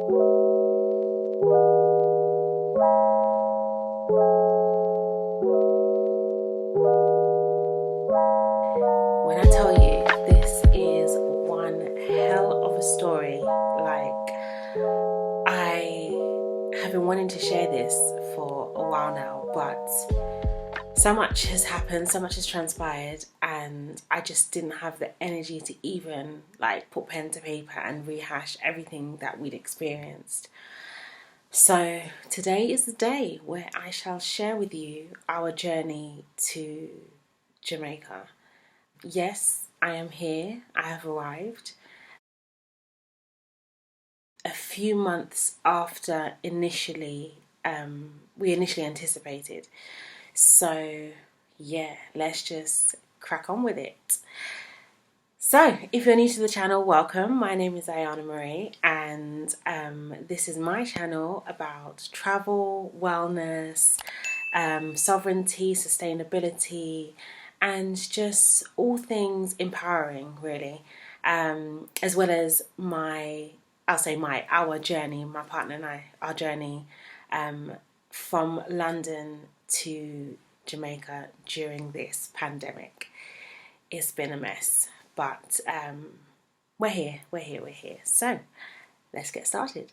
When I tell you this is one hell of a story, like, I have been wanting to share this for a while now, but so much has happened, so much has transpired, and I just didn't have the energy to even like put pen to paper and rehash everything that we'd experienced. So today is the day where I shall share with you our journey to Jamaica. Yes, I am here. I have arrived a few months after we initially anticipated. So yeah, let's just crack on with it. So if you're new to the channel, welcome. My name is Ayana Marie, and this is my channel about travel, wellness, sovereignty, sustainability, and just all things empowering, really, as well as our journey, my partner and I, our journey from London to Jamaica during this pandemic. It's been a mess, but we're here. So let's get started.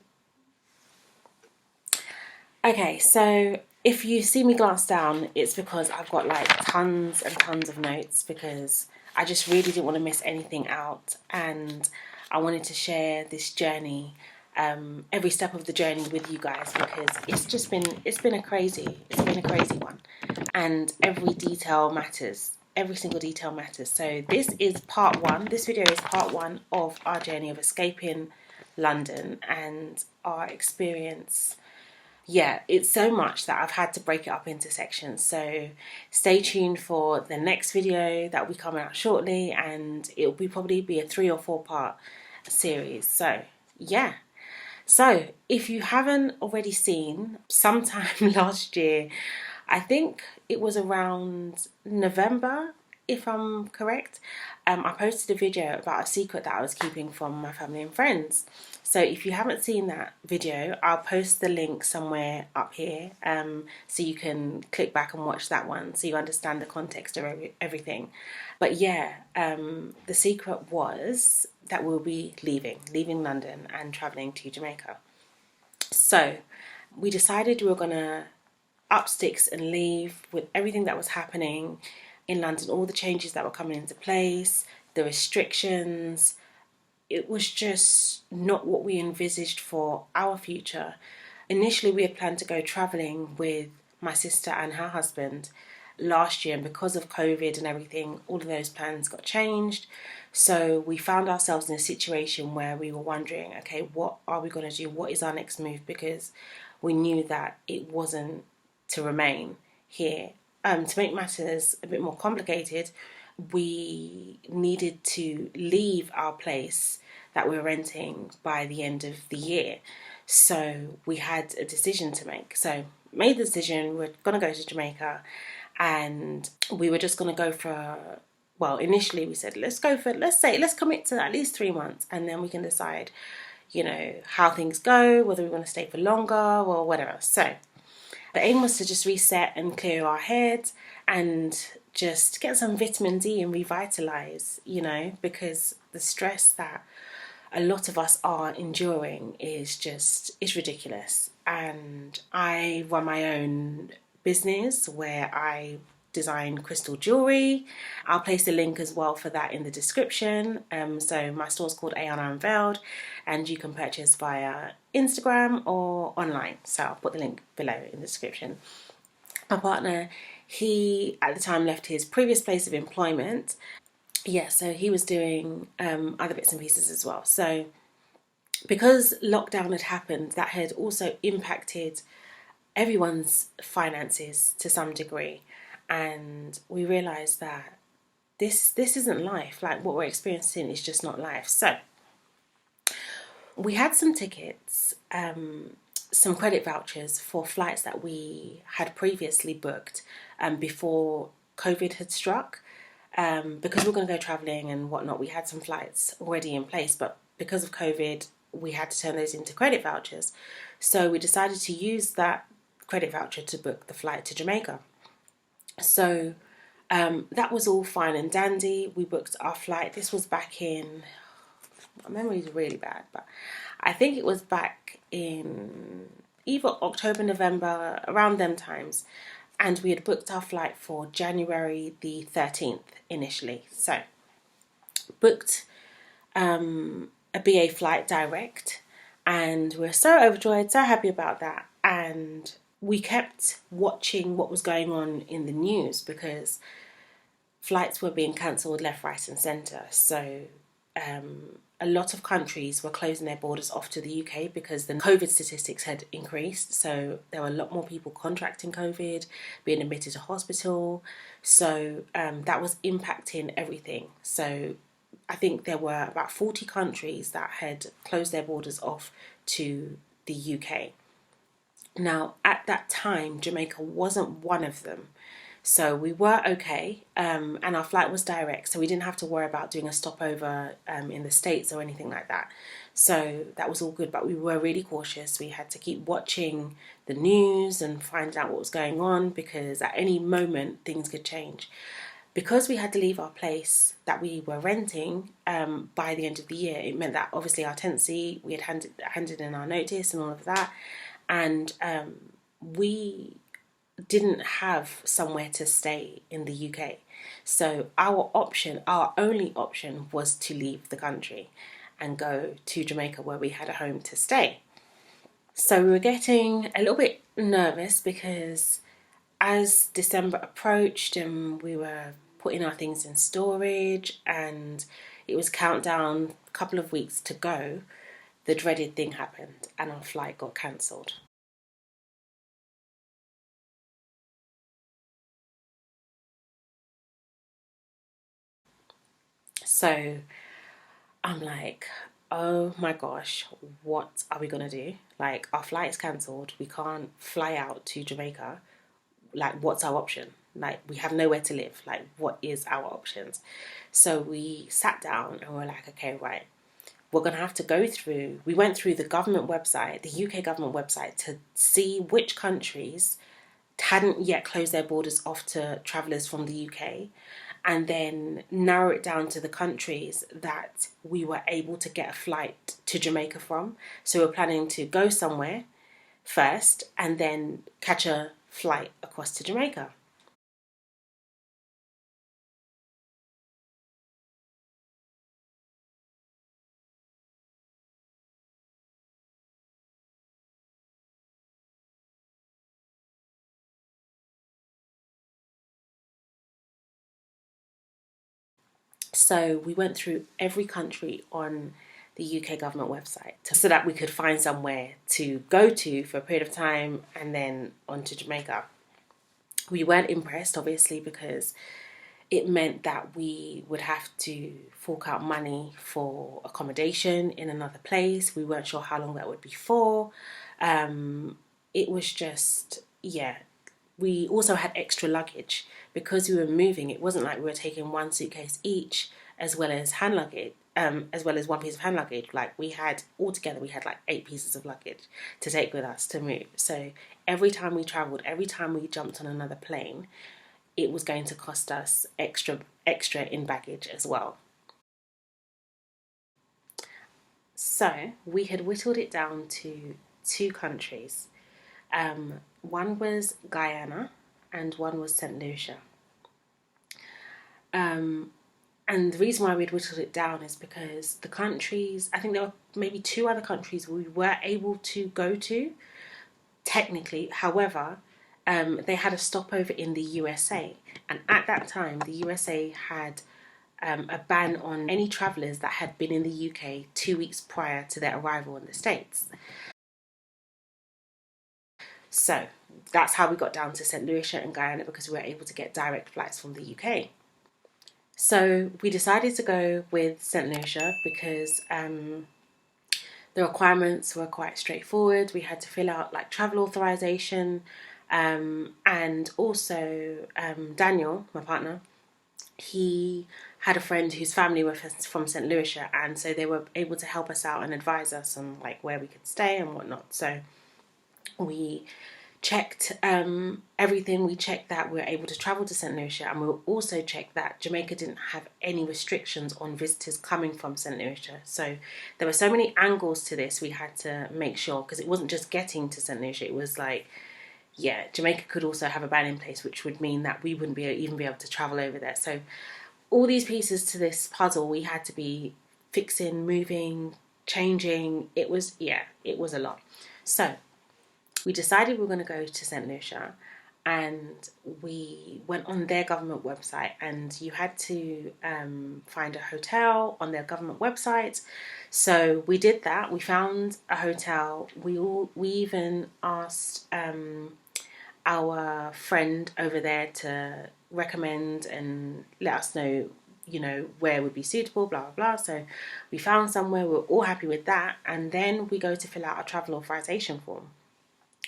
Okay, so if you see me glance down, it's because I've got like tons and tons of notes, because I just really didn't want to miss anything out, and I wanted to share this journey, every step of the journey with you guys, because it's been a crazy one, and every detail matters. Every single detail matters. So this is part one. This video is part one of our journey of escaping London and our experience. Yeah, it's so much that I've had to break it up into sections. So stay tuned for the next video that will be coming out shortly, and it'll probably be a 3 or 4 part series. So yeah. So if you haven't already seen, sometime last year, I think it was around November, if I'm correct, I posted a video about a secret that I was keeping from my family and friends. So if you haven't seen that video, I'll post the link somewhere up here, so you can click back and watch that one, so you understand the context of everything. But yeah, the secret was that we'll be leaving London and travelling to Jamaica. So we decided we were going to up sticks and leave with everything that was happening in London, all the changes that were coming into place, the restrictions. It was just not what we envisaged for our future. Initially, we had planned to go travelling with my sister and her husband last year, and because of COVID and everything, all of those plans got changed. So we found ourselves in a situation where we were wondering, okay, what are we going to do? What is our next move? Because we knew that it wasn't to remain here. To make matters a bit more complicated, we needed to leave our place that we were renting by the end of the year. So we had a decision to make. So made the decision, we were going to go to Jamaica, and we were just going to go for, well, initially we said, let's commit to at least 3 months, and then we can decide, how things go, whether we want to stay for longer or whatever. So the aim was to just reset and clear our heads and just get some vitamin D and revitalize, because the stress that a lot of us are enduring is ridiculous. And I run my own business where I design crystal jewelry. I'll place a link as well for that in the description. So my store's called Ayana Unveiled, and you can purchase via Instagram or online. So I'll put the link below in the description. My partner, he at the time left his previous place of employment. Yeah, so he was doing other bits and pieces as well. So because lockdown had happened, that had also impacted everyone's finances to some degree. And we realised that this isn't life. Like, what we're experiencing is just not life. So we had some tickets, some credit vouchers for flights that we had previously booked before COVID had struck. Because we were going to go travelling and whatnot, we had some flights already in place. But because of COVID, we had to turn those into credit vouchers. So we decided to use that credit voucher to book the flight to Jamaica. So that was all fine and dandy. We booked our flight. This was back in, my memory is really bad, but I think it was back in either October, November, around them times. And we had booked our flight for January the 13th initially. So booked a BA flight direct, and we were so overjoyed, so happy about that. And we kept watching what was going on in the news because flights were being cancelled left, right, and centre. So a lot of countries were closing their borders off to the UK because the COVID statistics had increased. So there were a lot more people contracting COVID, being admitted to hospital. So that was impacting everything. So I think there were about 40 countries that had closed their borders off to the UK. Now, at that time, Jamaica wasn't one of them. So we were okay, and our flight was direct, so we didn't have to worry about doing a stopover in the States or anything like that. So that was all good, but we were really cautious. We had to keep watching the news and find out what was going on because at any moment things could change. Because we had to leave our place that we were renting by the end of the year, it meant that obviously our tenancy, we had handed in our notice and all of that, and we didn't have somewhere to stay in the UK. So our only option was to leave the country and go to Jamaica where we had a home to stay. So we were getting a little bit nervous because as December approached and we were putting our things in storage and it was countdown, a couple of weeks to go, the dreaded thing happened and our flight got cancelled. So I'm like, oh my gosh, what are we gonna do? Like, our flight is cancelled. We can't fly out to Jamaica. Like, what's our option? Like, we have nowhere to live. Like, what is our options? So we sat down and we're like, okay, right. We're gonna have to go through. We went through the government website, the UK government website, to see which countries hadn't yet closed their borders off to travellers from the UK, and then narrow it down to the countries that we were able to get a flight to Jamaica from. So we're planning to go somewhere first and then catch a flight across to Jamaica. So we went through every country on the UK government website so that we could find somewhere to go to for a period of time and then on to Jamaica. We weren't impressed, obviously, because it meant that we would have to fork out money for accommodation in another place. We weren't sure how long that would be for. It was just, yeah. We also had extra luggage because we were moving. It wasn't like we were taking one suitcase each, as well as hand luggage, as well as one piece of hand luggage. Like, we had altogether, we had like 8 pieces of luggage to take with us to move. So every time we travelled, every time we jumped on another plane, it was going to cost us extra in baggage as well. So we had whittled it down to 2 countries. One was Guyana and one was St. Lucia. And the reason why we'd whittled it down is because the countries, I think there were maybe 2 other countries we were able to go to, technically. However, they had a stopover in the USA. And at that time, the USA had a ban on any travellers that had been in the UK 2 weeks prior to their arrival in the States. So that's how we got down to St. Lucia and Guyana, because we were able to get direct flights from the UK. So we decided to go with St. Lucia because the requirements were quite straightforward. We had to fill out like travel authorization, and also Daniel, my partner, he had a friend whose family were from St. Lucia, and so they were able to help us out and advise us on like where we could stay and whatnot. So we checked everything. We checked that we were able to travel to St. Lucia, and we also checked that Jamaica didn't have any restrictions on visitors coming from St. Lucia. So there were so many angles to this, we had to make sure, because it wasn't just getting to St. Lucia, it was like, yeah, Jamaica could also have a ban in place, which would mean that we wouldn't even be able to travel over there. So all these pieces to this puzzle we had to be fixing, moving, changing. It was a lot. So we decided we were going to go to St. Lucia, and we went on their government website, and you had to find a hotel on their government website. So we did that. We found a hotel. We even asked our friend over there to recommend and let us know, where would be suitable, blah, blah, blah. So we found somewhere, we were all happy with that. And then we go to fill out a travel authorization form.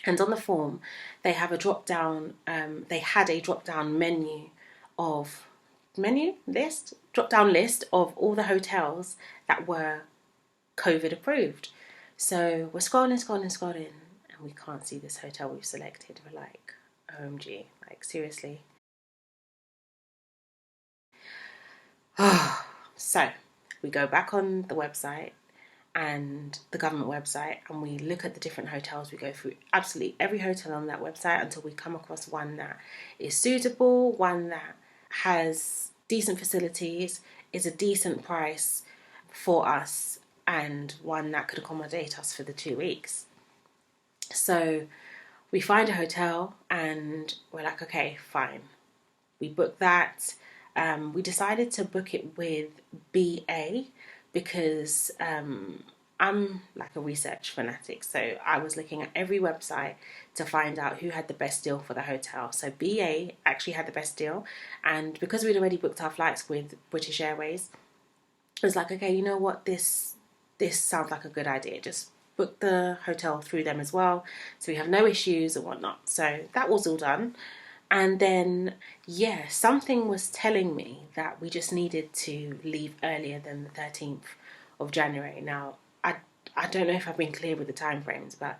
And on the form, they have a drop down, they had a drop down drop down list of all the hotels that were COVID approved. So we're scrolling, and we can't see this hotel we've selected. We're like, OMG, like seriously. So we go back on the website and the government website, and we look at the different hotels. We go through absolutely every hotel on that website until we come across one that is suitable, one that has decent facilities, is a decent price for us, and one that could accommodate us for the 2 weeks. So we find a hotel and we're like, okay, fine. We booked that. We decided to book it with BA because I'm like a research fanatic. So I was looking at every website to find out who had the best deal for the hotel. So BA actually had the best deal. And because we'd already booked our flights with British Airways, it was like, okay, you know what, this sounds like a good idea. Just book the hotel through them as well, so we have no issues and whatnot. So that was all done. And then, something was telling me that we just needed to leave earlier than the 13th of January. Now, I don't know if I've been clear with the time frames, but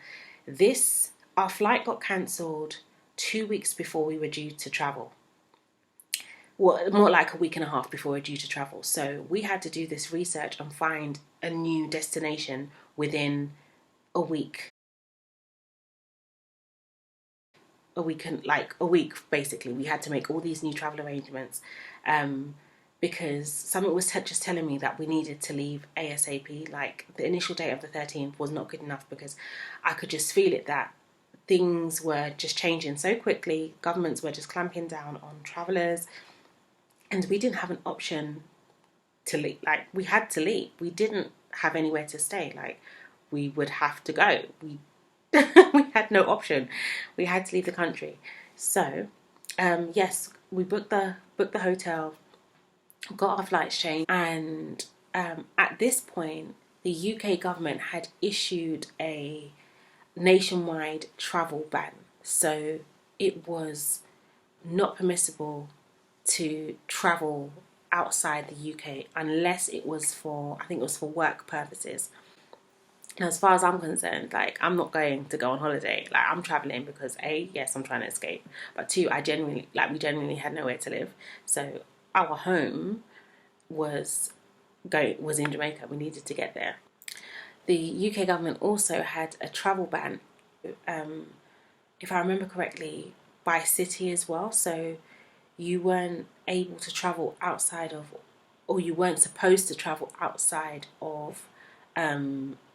our flight got cancelled 2 weeks before we were due to travel. Well, more like a week and a half before we're due to travel. So we had to do this research and find a new destination within a week. A week basically. We had to make all these new travel arrangements because something was just telling me that we needed to leave ASAP. Like the initial date of the 13th was not good enough because I could just feel it that things were just changing so quickly. Governments were just clamping down on travellers, and we didn't have an option to leave. Like we had to leave. We didn't have anywhere to stay. Like we would have to go. We had no option. We had to leave the country. So, yes, we booked the hotel, got our flights changed, and at this point, the UK government had issued a nationwide travel ban. So it was not permissible to travel outside the UK unless it was for work purposes. Now, as far as I'm concerned, like, I'm not going to go on holiday. Like, I'm traveling because A, yes, I'm trying to escape, but two, we genuinely had nowhere to live. So our home was in Jamaica. We needed to get there. The UK government also had a travel ban, if I remember correctly, by city as well. So you weren't able to travel outside of, or you weren't supposed to travel outside of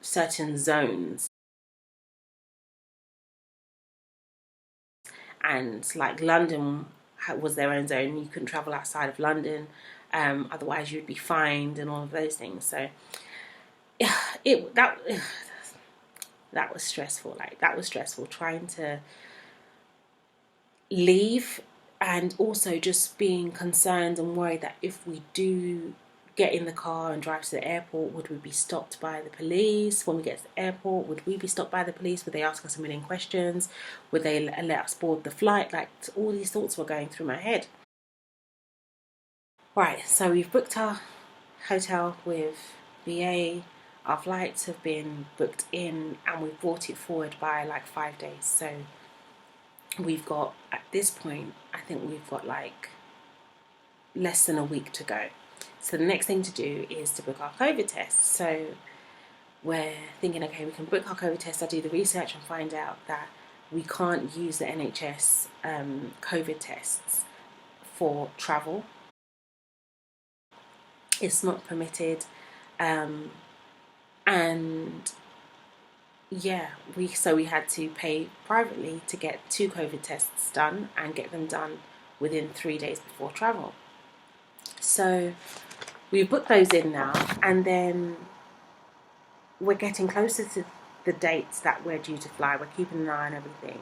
certain zones. And like London was their own zone. You couldn't travel outside of London, otherwise you'd be fined and all of those things. So that was stressful. Like that was stressful trying to leave, and also just being concerned and worried that if we do get in the car and drive to the airport, would we be stopped by the police? When we get to the airport, would we be stopped by the police? Would they ask us a million questions? Would they let us board the flight? Like all these thoughts were going through my head. Right, so we've booked our hotel with BA. Our flights have been booked in, and we've brought it forward by like 5 days. So we've got, at this point, I think we've got like less than a week to go. So the next thing to do is to book our COVID tests. So we're thinking, okay, we can book our COVID test. I do the research and find out that we can't use the NHS COVID tests for travel. It's not permitted. And yeah, we had to pay privately to get 2 COVID tests done and get them done within 3 days before travel. So we've booked those in now, and then we're getting closer to the dates that we're due to fly. We're keeping an eye on everything.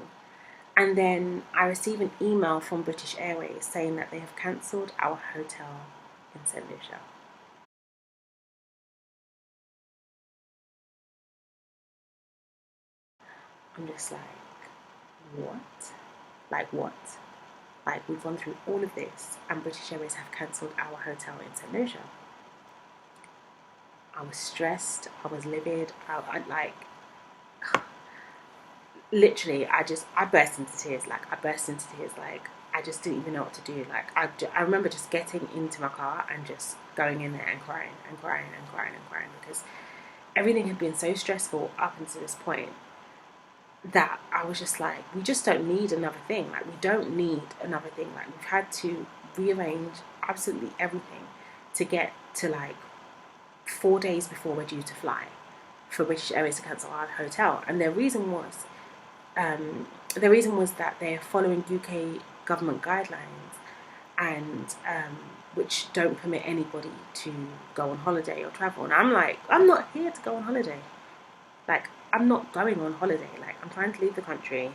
And then I receive an email from British Airways saying that they have cancelled our hotel in St. Lucia. I'm just like, what? Like what? Like, we've gone through all of this and British Airways have cancelled our hotel in St. Lucia. I was stressed, I was livid, I like, literally, I burst into tears. Like, I just didn't even know what to do. Like, I remember just getting into my car and just going in there and crying and crying and crying and crying, because everything had been so stressful up until this point that I was just like, we just don't need another thing. Like, we don't need another thing. Like, we've had to rearrange absolutely everything to get to like 4 days before we're due to fly for British Airways to cancel our hotel. And the reason was that they're following UK government guidelines, and which don't permit anybody to go on holiday or travel. And I'm like, I'm not here to go on holiday. Like, I'm not going on holiday. Like, I'm trying to leave the country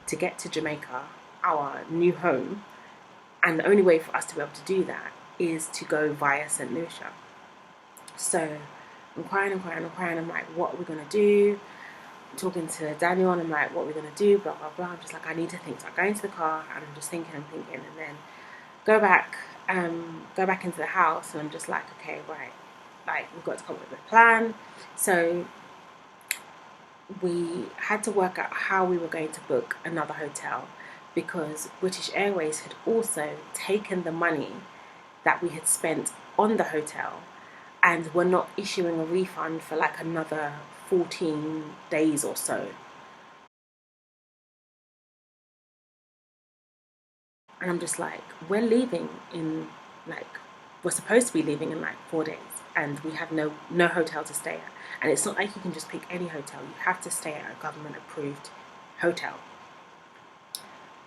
to get to Jamaica, our new home, and the only way for us to be able to do that is to go via St. Lucia. So I'm crying and crying and crying. I'm like, what are we going to do? I'm talking to Daniel, and I'm like, what are we going to do? Blah, blah, blah. I'm just like, I need to think. So I go into the car, and I'm just thinking, and then go back into the house, and I'm just like, okay, right. Like, we've got to come up with a plan. So we had to work out how we were going to book another hotel, because British Airways had also taken the money that we had spent on the hotel and were not issuing a refund for like another 14 days or so. And I'm just like, like, we're supposed to be leaving in like 4 days, and we have no hotel to stay at. And it's not like you can just pick any hotel. You have to stay at a government approved hotel.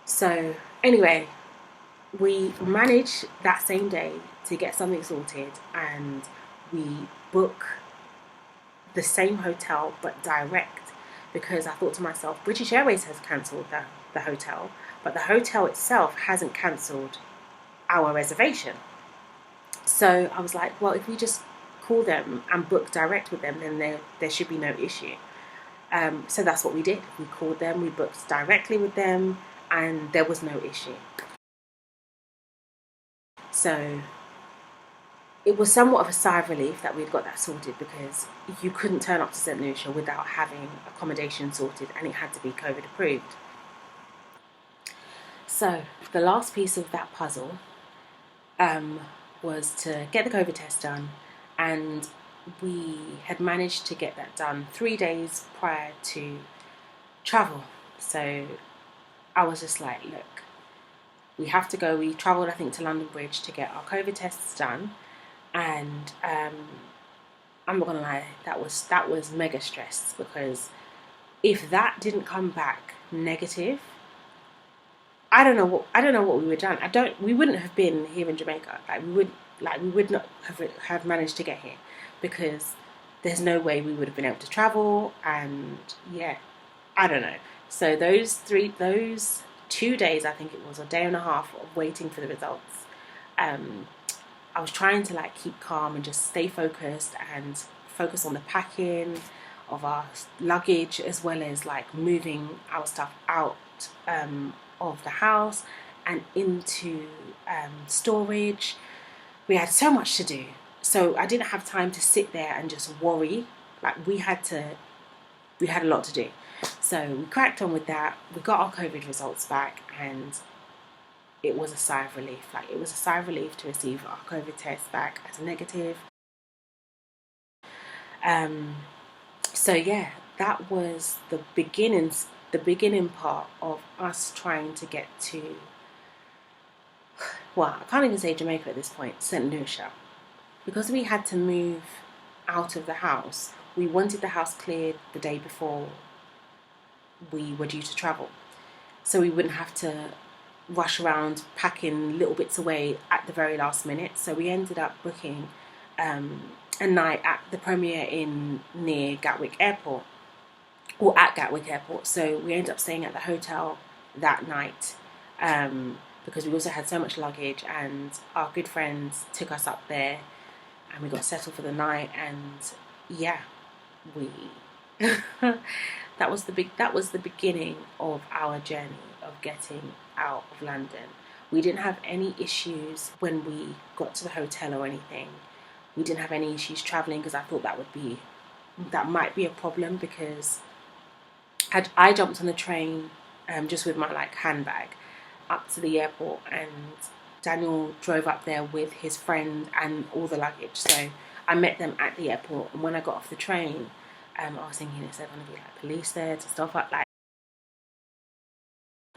So anyway, we managed that same day to get something sorted, and we book the same hotel but direct, because I thought to myself, British Airways has cancelled the hotel, but the hotel itself hasn't cancelled our reservation. So I was like, well, if we just call them and book direct with them, then there should be no issue. So that's what we did. We called them, we booked directly with them, and there was no issue. So it was somewhat of a sigh of relief that we'd got that sorted, because you couldn't turn up to St. Lucia without having accommodation sorted, and it had to be COVID approved. So the last piece of that puzzle was to get the COVID test done, and we had managed to get that done 3 days prior to travel. So I was just like, look, we have to go. We travelled, I think, to London Bridge to get our COVID tests done, and I'm not gonna lie, that was mega stress, because if that didn't come back negative, I don't know what we would have done. We wouldn't have been here in Jamaica. We would not have managed to get here, because there's no way we would have been able to travel. And yeah, I don't know. So those 2 days, I think it was, a day and a half of waiting for the results, I was trying to like keep calm and just stay focused and focus on the packing of our luggage, as well as like moving our stuff out of the house and into storage. we had so much to do. So I didn't have time to sit there and just worry. Like we had a lot to do. So we cracked on with that. We got our COVID results back, and it was a sigh of relief. Like it was a sigh of relief to receive our COVID test back as a negative. So yeah, that was the beginning part of us trying to get to, well, I can't even say Jamaica at this point, St. Lucia. Because we had to move out of the house, we wanted the house cleared the day before we were due to travel. So we wouldn't have to rush around packing little bits away at the very last minute. So we ended up booking a night at the Premier Inn near Gatwick Airport, or at Gatwick Airport. So we ended up staying at the hotel that night because we also had so much luggage, and our good friends took us up there and we got settled for the night. And yeah, we that was the beginning of our journey of getting out of London. We didn't have any issues when we got to the hotel or anything. We didn't have any issues traveling, because I thought that might be a problem, because I jumped on the train just with my handbag up to the airport, and Daniel drove up there with his friend and all the luggage. So I met them at the airport, and when I got off the train, I was thinking, is there going to be police there to stop up?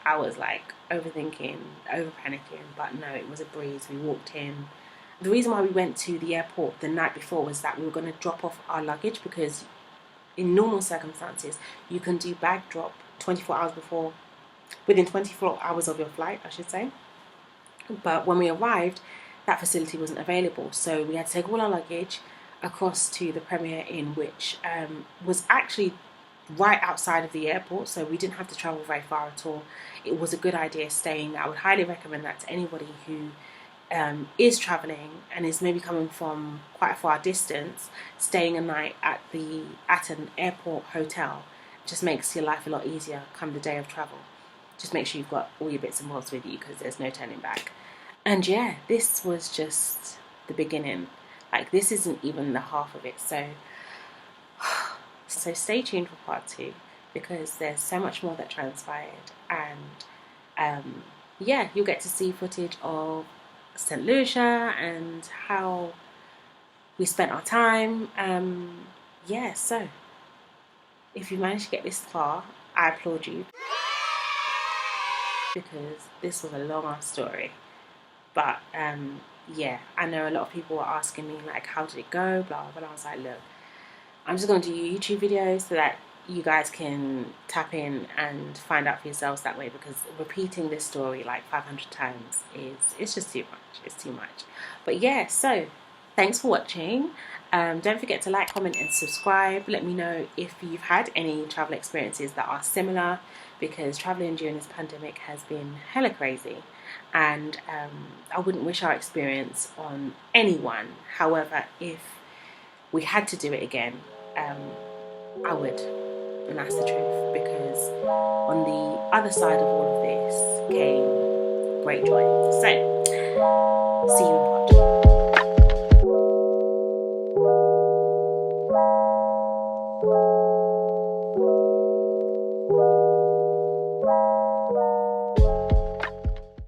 I was overthinking, over panicking, but no, it was a breeze. We walked in. The reason why we went to the airport the night before was that we were going to drop off our luggage, because in normal circumstances you can do bag drop 24 hours before, within 24 hours of your flight, I should say. But when we arrived, that facility wasn't available, so we had to take all our luggage across to the Premier Inn, which was actually right outside of the airport, so we didn't have to travel very far at all. It was a good idea staying there. I would highly recommend that to anybody who is traveling and is maybe coming from quite a far distance. Staying a night at an airport hotel just makes your life a lot easier come the day of travel. Just make sure you've got all your bits and bobs with you, because there's no turning back. And yeah, this was just the beginning. This isn't even the half of it. So stay tuned for part 2, because there's so much more that transpired. And yeah, you'll get to see footage of St. Lucia and how we spent our time. Yeah, so if you managed to get this far, I applaud you, because this was a long ass story. But yeah, I know a lot of people were asking me how did it go, blah blah. I was like, look, I'm just going to do YouTube videos so that you guys can tap in and find out for yourselves that way, because repeating this story 500 times it's just too much. It's too much. But yeah, so thanks for watching. Don't forget to like, comment and subscribe. Let me know if you've had any travel experiences that are similar, because traveling during this pandemic has been hella crazy, and I wouldn't wish our experience on anyone. However, if we had to do it again, I would, and that's the truth, because on the other side of all of this came great joy. So see you